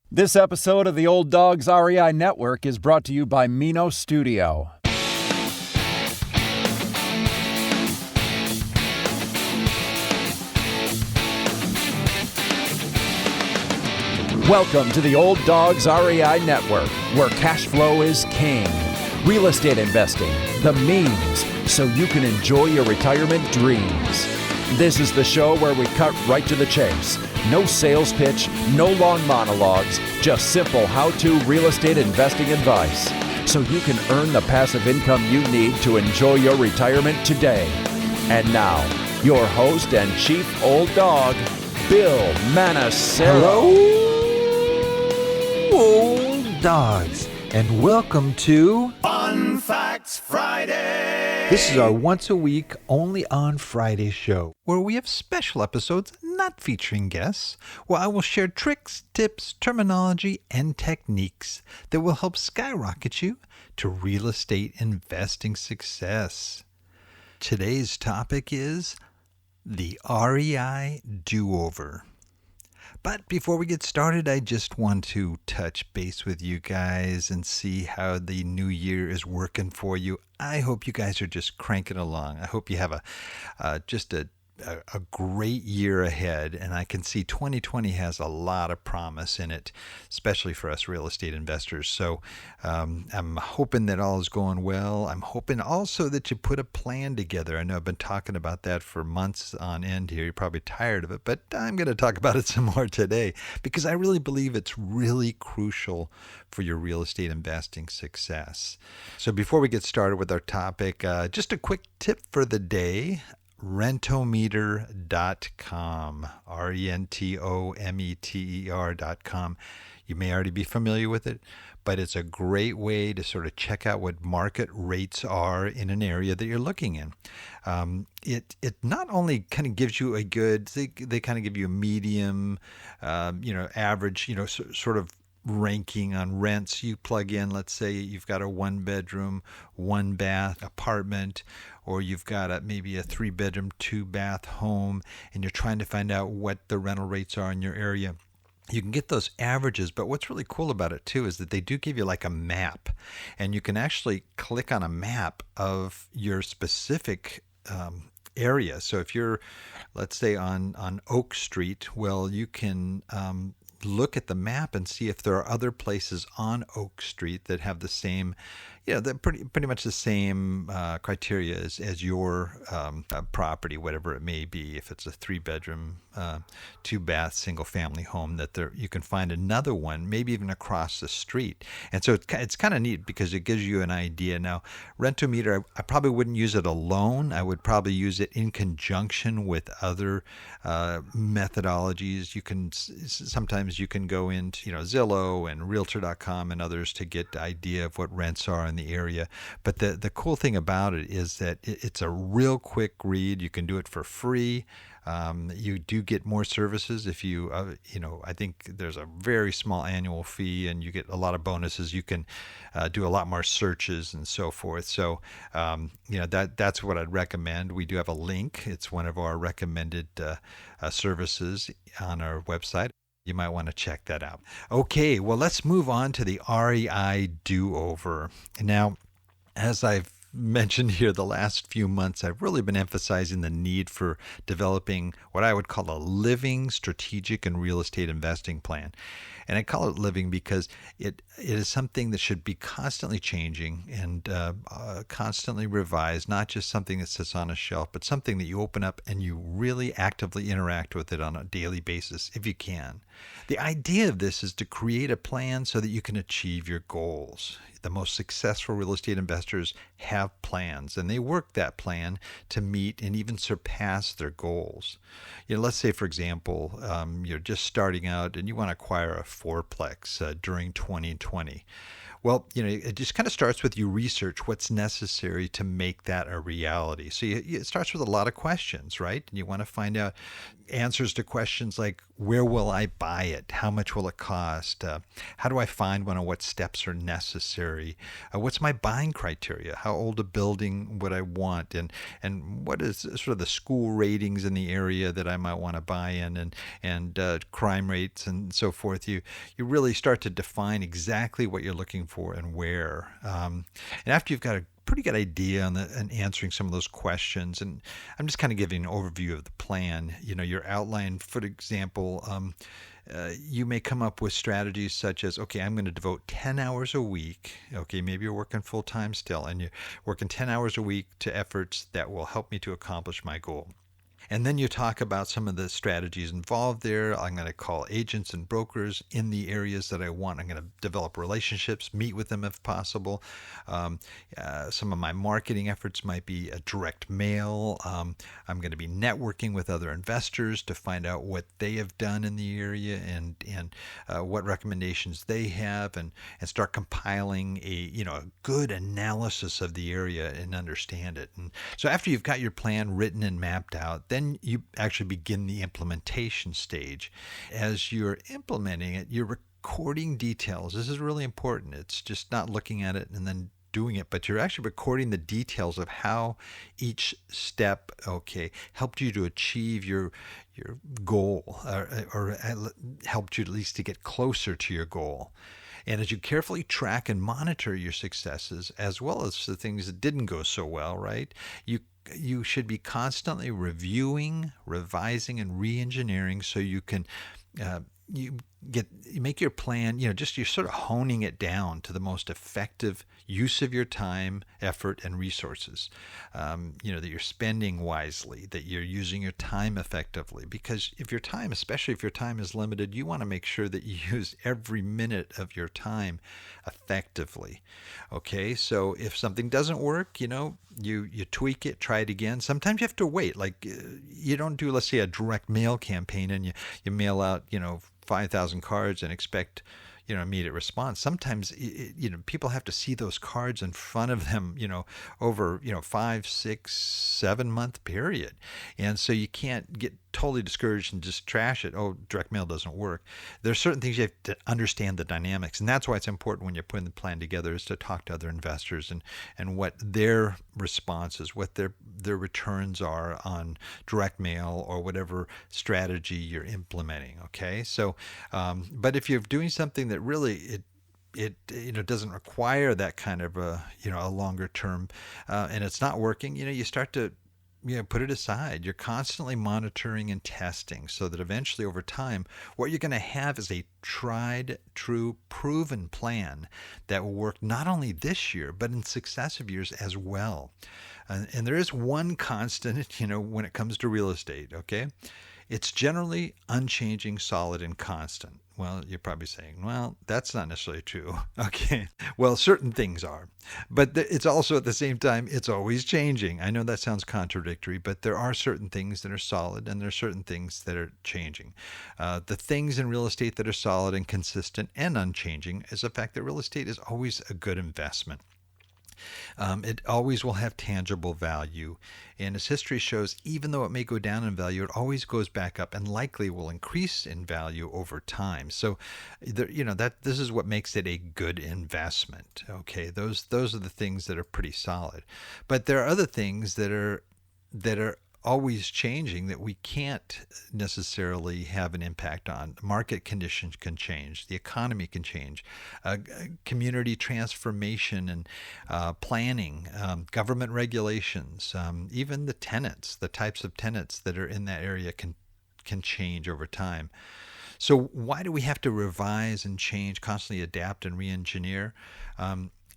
This episode of the Old Dogs REI Network is brought to you by Mino Studio. Welcome to the Old Dogs REI Network, where cash flow is king. Real estate investing, the means, so you can enjoy your retirement dreams. This is the show where we cut right to the chase. No sales pitch, no long monologues, just simple how-to real estate investing advice, so you can earn the passive income you need to enjoy your retirement today. And now, your host and chief old dog, Bill Manassero. Hello, old dogs, and welcome to Fun Facts Friday. This is our once a week, only on Friday show, where we have special episodes not featuring guests, where I will share tricks, tips, terminology, and techniques that will help skyrocket you to real estate investing success. Today's topic is the REI Do-Over. But before we get started, I just want to touch base with you guys and see how the new year is working for you. I hope you guys are just cranking along. I hope you have a great year ahead, and I can see 2020 has a lot of promise in it, especially for us real estate investors. So I'm hoping that all is going well. I'm hoping also that you put a plan together. I know I've been talking about that for months on end here. You're probably tired of it, but I'm going to talk about it some more today because I really believe it's really crucial for your real estate investing success. So before we get started with our topic, just a quick tip for the day. Rentometer.com, Rentometer.com. You may already be familiar with it, but it's a great way to sort of check out what market rates are in an area that you're looking in. It not only kind of gives you a good, they kind of give you a medium, average, sort of ranking on rents. You plug in, let's say you've got a 1-bedroom, 1-bath apartment, or you've got maybe a 3-bedroom, 2-bath home, and you're trying to find out what the rental rates are in your area. You can get those averages, but what's really cool about it too is that they do give you like a map, and you can actually click on a map of your specific area. So if you're, let's say on Oak Street, well, you can look at the map and see if there are other places on Oak Street that have the same, they're pretty much the same criteria as your property, whatever it may be. If it's a 3-bedroom, 2-bath, single-family home, that you can find another one, maybe even across the street. And so it's kind of neat because it gives you an idea. Now, Rentometer, I probably wouldn't use it alone. I would probably use it in conjunction with other methodologies. Sometimes you can go into Zillow and Realtor.com and others to get the idea of what rents are in the area. But the cool thing about it is that it's a real quick read. You can do it for free. You do get more services if you, I think there's a very small annual fee and you get a lot of bonuses. You can do a lot more searches and so forth. So, that's what I'd recommend. We do have a link. It's one of our recommended services on our website. You might want to check that out. Okay, well, let's move on to the REI Do-Over. Now, as I've mentioned here the last few months, I've really been emphasizing the need for developing what I would call a living, strategic, and real estate investing plan. And I call it living because it is something that should be constantly changing and constantly revised, not just something that sits on a shelf, but something that you open up and you really actively interact with it on a daily basis if you can. The idea of this is to create a plan so that you can achieve your goals. The most successful real estate investors have plans, and they work that plan to meet and even surpass their goals. Let's say, for example, you're just starting out and you want to acquire a fourplex during 2020. Well, it just kind of starts with you research what's necessary to make that a reality. So it starts with a lot of questions, right? And you want to find out answers to questions like, where will I buy it? How much will it cost? How do I find one, and what steps are necessary? What's my buying criteria? How old a building would I want? And what is sort of the school ratings in the area that I might want to buy in, and crime rates and so forth. You really start to define exactly what you're looking for and where. And after you've got a pretty good idea on and answering some of those questions, and I'm just kind of giving an overview of the plan. Your outline, for example, you may come up with strategies such as, okay, I'm going to devote 10 hours a week. Okay, maybe you're working full time still, and you're working 10 hours a week to efforts that will help me to accomplish my goal. And then you talk about some of the strategies involved there. I'm going to call agents and brokers in the areas that I want. I'm going to develop relationships, meet with them if possible. Some of my marketing efforts might be a direct mail. I'm going to be networking with other investors to find out what they have done in the area, and what recommendations they have, and start compiling a good analysis of the area and understand it. And so after you've got your plan written and mapped out, then you actually begin the implementation stage. As you're implementing it, you're recording details. This is really important. It's just not looking at it and then doing it, but you're actually recording the details of how each step, helped you to achieve your goal, or helped you at least to get closer to your goal. And as you carefully track and monitor your successes, as well as the things that didn't go so well, right? You should be constantly reviewing, revising, and re-engineering so you can you make your plan, you're sort of honing it down to the most effective use of your time, effort, and resources. That you're spending wisely, that you're using your time effectively. Because especially if your time is limited, you want to make sure that you use every minute of your time effectively. Okay, so if something doesn't work, you tweak it, try it again. Sometimes you have to wait. Like you don't do, let's say, a direct mail campaign, and you mail out, 5,000 cards and expect immediate response. Sometimes people have to see those cards in front of them over 5, 6, 7 month period, and so you can't get totally discouraged and just trash it. Oh, direct mail doesn't work. There's certain things you have to understand the dynamics, and that's why it's important when you're putting the plan together is to talk to other investors and what their responses, what their returns are on direct mail or whatever strategy you're implementing. Okay, so but if you're doing something that really it doesn't require that kind of a longer term, and it's not working, you start to put it aside. You're constantly monitoring and testing so that eventually over time, what you're going to have is a tried, true, proven plan that will work not only this year, but in successive years as well. And there is one constant, when it comes to real estate, okay? It's generally unchanging, solid, and constant. Well, you're probably saying, well, that's not necessarily true. Okay. Well, certain things are. But it's also at the same time, it's always changing. I know that sounds contradictory, but there are certain things that are solid and there are certain things that are changing. The things in real estate that are solid and consistent and unchanging is the fact that real estate is always a good investment. It always will have tangible value. And as history shows, even though it may go down in value, it always goes back up and likely will increase in value over time. So, this is what makes it a good investment. Okay, those are the things that are pretty solid. But there are other things that are always changing that we can't necessarily have an impact on. Market conditions can change. The economy can change. Community transformation and planning, government regulations, even the tenants, the types of tenants that are in that area can change over time. So why do we have to revise and change, constantly adapt and re-engineer?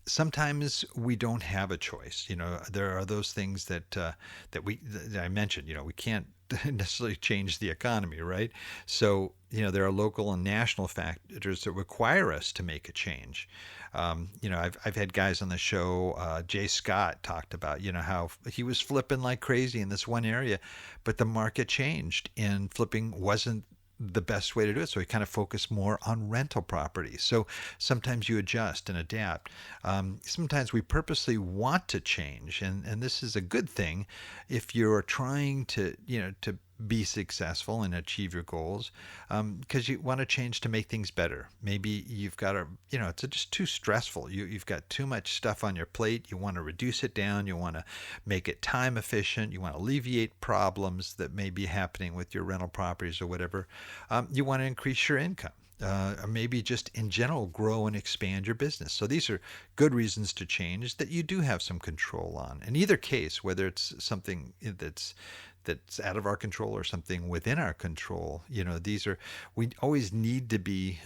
Sometimes we don't have a choice. There are those things that I mentioned. We can't necessarily change the economy, right? So there are local and national factors that require us to make a change. I've had guys on the show. Jay Scott talked about how he was flipping like crazy in this one area, but the market changed and flipping wasn't the best way to do it. So we kind of focus more on rental properties. So sometimes you adjust and adapt. Sometimes we purposely want to change, and this is a good thing if you're trying to, to be successful and achieve your goals, because you want to change to make things better. Maybe you've got it's just too stressful. You've got too much stuff on your plate. You want to reduce it down. You want to make it time efficient. You want to alleviate problems that may be happening with your rental properties or whatever. You want to increase your income. Or maybe just in general grow and expand your business. So these are good reasons to change that you do have some control on. In either case, whether it's something that's out of our control or something within our control, we always need to be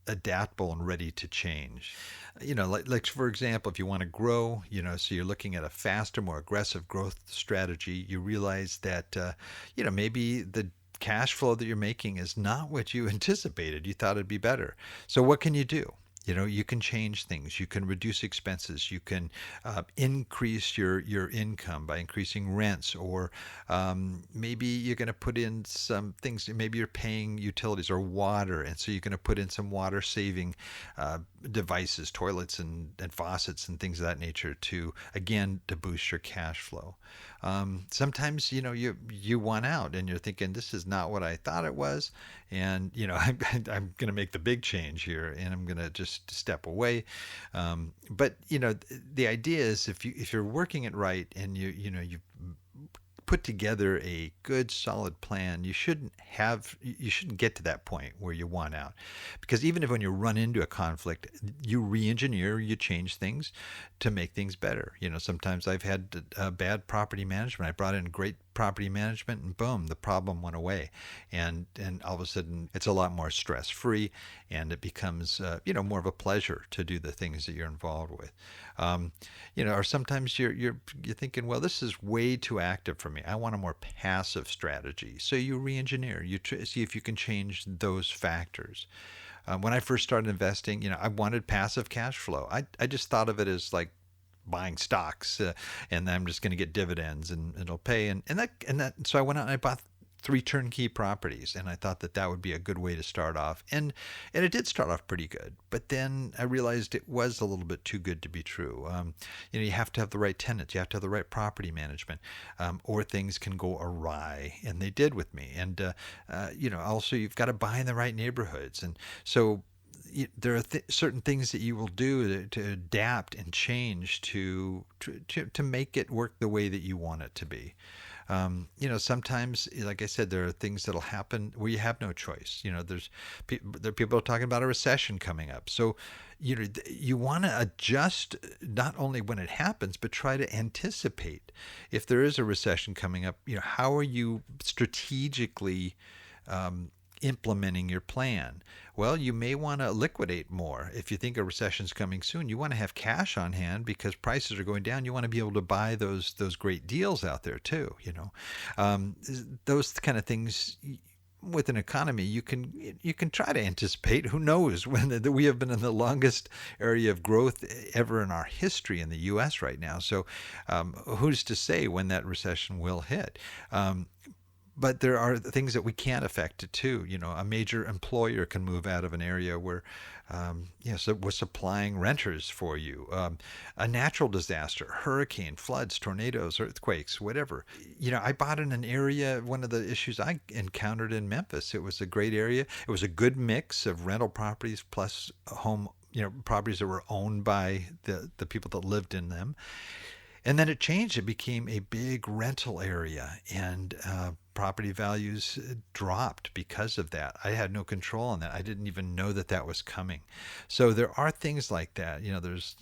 adaptable and ready to change. Like for example, if you want to grow, so you're looking at a faster, more aggressive growth strategy, you realize that, maybe the cash flow that you're making is not what you anticipated. You thought it'd be better. So what can you do? You can change things. You can reduce expenses. You can increase your income by increasing rents, or maybe you're going to put in some things. Maybe you're paying utilities or water, and so you're going to put in some water saving devices, toilets and faucets and things of that nature to boost your cash flow. Sometimes you want out and you're thinking, this is not what I thought it was, and I'm going to make the big change here, and I'm going to just step away. But the idea is if you're working it right and you put together a good solid plan, you shouldn't get to that point where you want out, because even if when you run into a conflict, you re-engineer, you change things to make things better. Sometimes I've had bad property management. I brought in great property management, and boom, the problem went away, and all of a sudden it's a lot more stress free, and it becomes more of a pleasure to do the things that you're involved with. Or sometimes you're thinking, well, this is way too active for me. I want a more passive strategy. So you re-engineer. You see if you can change those factors. When I first started investing, I wanted passive cash flow. I just thought of it as like buying stocks, and I'm just going to get dividends and it'll pay. And that. So I went out and I bought 3 turnkey properties, and I thought that would be a good way to start off. And it did start off pretty good, but then I realized it was a little bit too good to be true. You have to have the right tenants, you have to have the right property management, or things can go awry, and they did with me. And also you've got to buy in the right neighborhoods, and so there are certain things that you will do to adapt and change to make it work the way that you want it to be. Sometimes, like I said, there are things that'll happen where you have no choice. There are people talking about a recession coming up. So, you want to adjust not only when it happens, but try to anticipate if there is a recession coming up. How are you strategically implementing your plan? Well, you may want to liquidate more. If you think a recession's coming soon, you want to have cash on hand because prices are going down. You want to be able to buy those great deals out there too. Those kind of things. With an economy, you can try to anticipate. Who knows when we have been in the longest area of growth ever in our history in the U.S. right now. So who's to say when that recession will hit? But there are things that we can't affect it too. A major employer can move out of an area where, so we're supplying renters for you. A natural disaster, hurricane, floods, tornadoes, earthquakes, whatever. I bought in an area. One of the issues I encountered in Memphis, it was a great area. It was a good mix of rental properties plus home, properties that were owned by the people that lived in them. And then it changed. It became a big rental area, and property values dropped because of that. I had no control on that. I didn't even know that was coming. So there are things like that. There's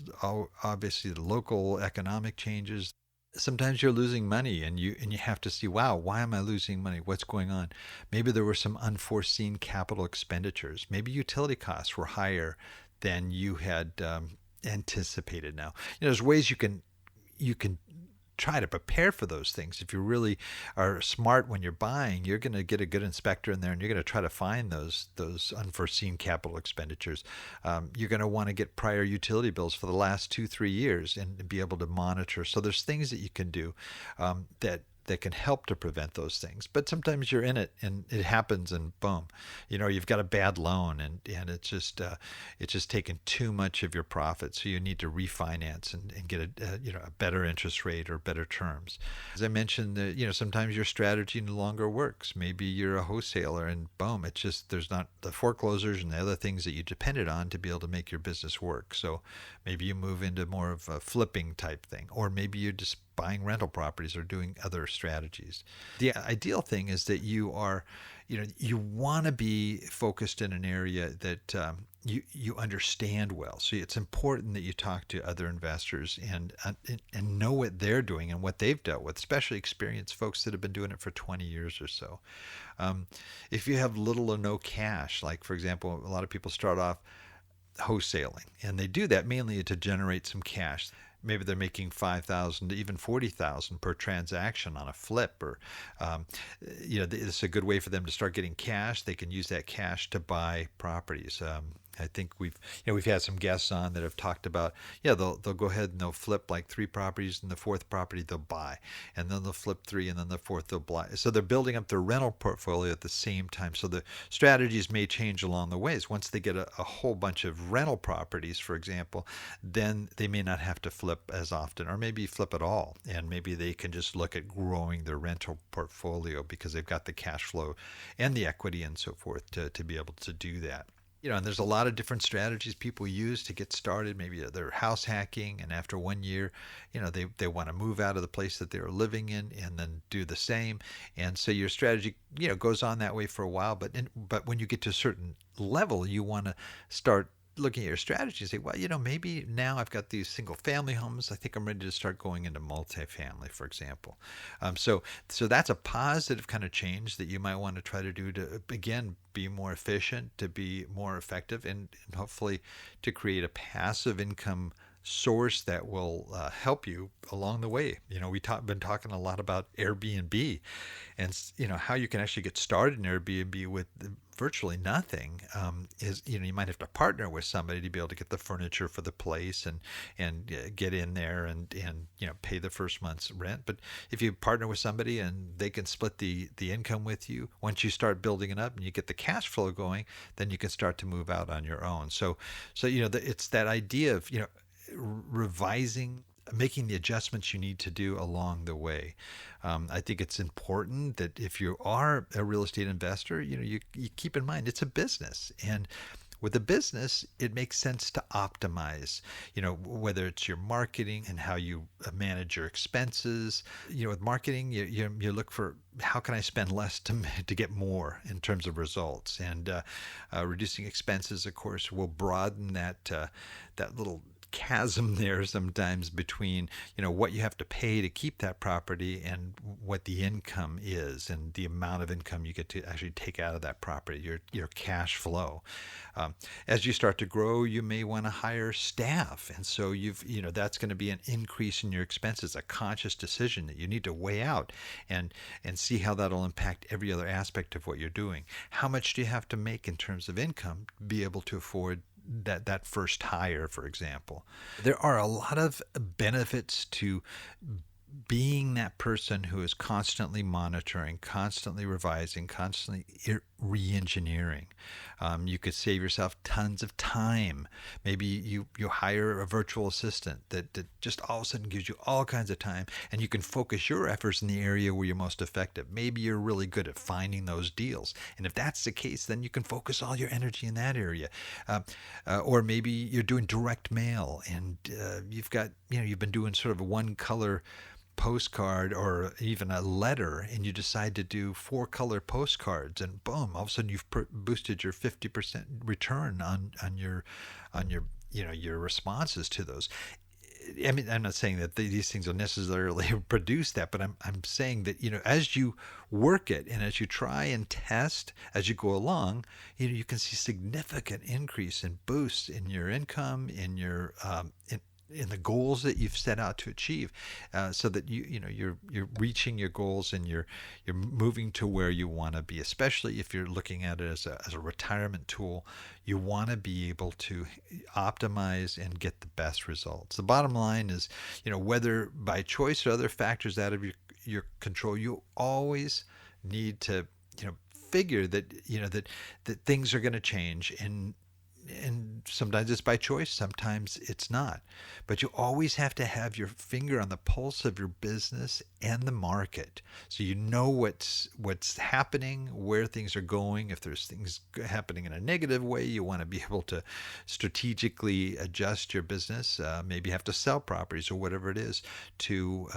obviously the local economic changes. Sometimes you're losing money, and you have to see, wow, why am I losing money? What's going on? Maybe there were some unforeseen capital expenditures. Maybe utility costs were higher than you had anticipated. Now, there's ways you can try to prepare for those things. If you really are smart when you're buying, you're going to get a good inspector in there, and you're going to try to find those unforeseen capital expenditures. You're going to want to get prior utility bills for the last 2-3 years and be able to monitor. So there's things that you can do that that can help to prevent those things. But sometimes you're in it and it happens and boom, you've got a bad loan and it's just taken too much of your profit. So you need to refinance and get a better interest rate or better terms. As I mentioned, sometimes your strategy no longer works. Maybe you're a wholesaler and boom, it's just there's not the foreclosures and the other things that you depended on to be able to make your business work. So maybe you move into more of a flipping type thing, or maybe you're just buying rental properties or doing other strategies. The ideal thing is that you want to be focused in an area that you understand well. So it's important that you talk to other investors and know what they're doing and what they've dealt with, especially experienced folks that have been doing it for 20 years or so. If you have little or no cash, like for example, a lot of people start off wholesaling, and they do that mainly to generate some cash. Maybe they're making $5,000 to even $40,000 per transaction on a flip, or it's a good way for them to start getting cash. They can use that cash to buy properties. I think we've had some guests on that have talked about, they'll go ahead and they'll flip like 3 properties, and the 4th property they'll buy, and then they'll flip 3, and then the 4th they'll buy. So they're building up their rental portfolio at the same time. So the strategies may change along the ways. Once they get a whole bunch of rental properties, for example, then they may not have to flip as often, or maybe flip at all, and maybe they can just look at growing their rental portfolio because they've got the cash flow and the equity and so forth to be able to do that. And there's a lot of different strategies people use to get started. Maybe they're house hacking, and after 1 year, they want to move out of the place that they were living in and then do the same. And so your strategy, goes on that way for a while. But when you get to a certain level, you want to start looking at your strategy and say, well, maybe now I've got these single family homes. I think I'm ready to start going into multifamily, for example. So that's a positive kind of change that you might want to try to do to, again, be more efficient, to be more effective, and hopefully to create a passive income source that will help you along the way. We've been talking a lot about Airbnb, and how you can actually get started in Airbnb with virtually nothing. Is you might have to partner with somebody to be able to get the furniture for the place and get in there and pay the first month's rent. But if you partner with somebody and they can split the income with you, once you start building it up and you get the cash flow going, then you can start to move out on your own. So it's that idea of revising, making the adjustments you need to do along the way. I think it's important that if you are a real estate investor, you keep in mind it's a business, and with a business, it makes sense to optimize, whether it's your marketing and how you manage your expenses. With marketing, you look for how can I spend less to get more in terms of results, and reducing expenses, of course, will broaden that little chasm there sometimes between what you have to pay to keep that property and what the income is, and the amount of income you get to actually take out of that property, your cash flow. As you start to grow, you may want to hire staff, and so that's going to be an increase in your expenses, a conscious decision that you need to weigh out and see how that'll impact every other aspect of what you're doing. How much do you have to make in terms of income to be able to afford that first hire, for example? There are a lot of benefits to being that person who is constantly monitoring, constantly revising, constantly re-engineering. You could save yourself tons of time. Maybe you hire a virtual assistant that just all of a sudden gives you all kinds of time, and you can focus your efforts in the area where you're most effective. Maybe you're really good at finding those deals, and if that's the case, then you can focus all your energy in that area. Or maybe you're doing direct mail, and you've been doing sort of a one-color postcard or even a letter, and you decide to do 4-color postcards, and boom, all of a sudden you've boosted your 50% return on your your responses to those. I mean, I'm not saying that these things will necessarily produce that, but I'm saying that as you work it and as you try and test as you go along, you can see significant increase in boosts in your income, in your in the goals that you've set out to achieve, so that you're reaching your goals and you're moving to where you want to be. Especially if you're looking at it as a retirement tool, you want to be able to optimize and get the best results. The bottom line is, whether by choice or other factors out of your control. You always need to, figure that, that things are going to change, and sometimes it's by choice, sometimes it's not. But you always have to have your finger on the pulse of your business and the market, so you know what's happening, where things are going. If there's things happening in a negative way, you want to be able to strategically adjust your business. Maybe you have to sell properties or whatever it is to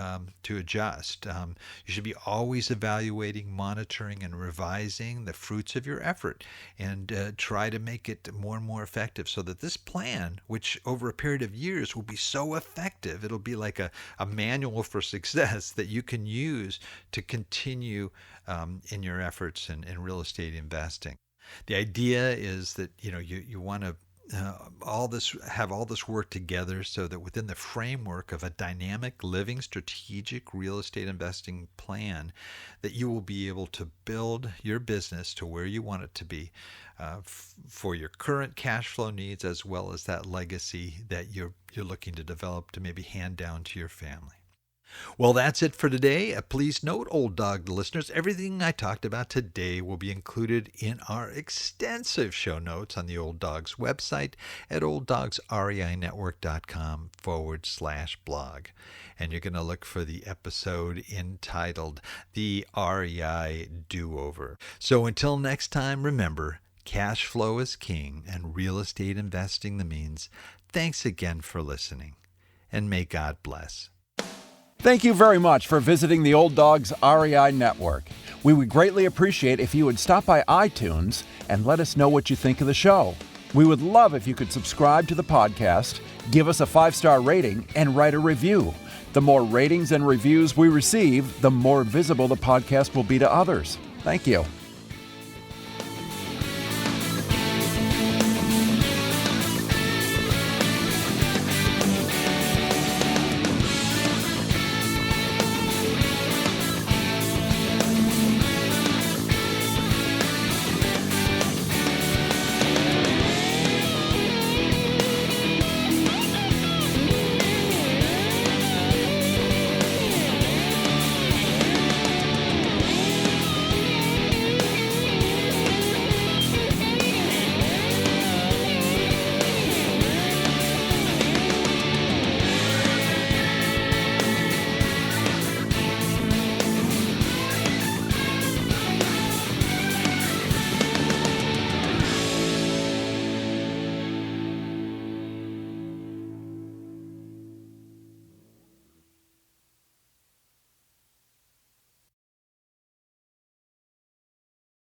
adjust. You should be always evaluating, monitoring, and revising the fruits of your effort, and try to make it more and more effective, so that this plan, which over a period of years will be so effective, it'll be like a manual for success that you can use to continue in your efforts in real estate investing. The idea is that you want to have all this work together, so that within the framework of a dynamic, living, strategic real estate investing plan, that you will be able to build your business to where you want it to be, for your current cash flow needs, as well as that legacy that you're looking to develop to maybe hand down to your family. Well, that's it for today. Please note, Old Dog listeners, everything I talked about today will be included in our extensive show notes on the Old Dogs website at olddogsreinetwork.com/blog. And you're going to look for the episode entitled The REI Do-Over. So until next time, remember, cash flow is king and real estate investing the means. Thanks again for listening, and may God bless. Thank you very much for visiting the Old Dogs REI Network. We would greatly appreciate if you would stop by iTunes and let us know what you think of the show. We would love if you could subscribe to the podcast, give us a 5-star rating, and write a review. The more ratings and reviews we receive, the more visible the podcast will be to others. Thank you.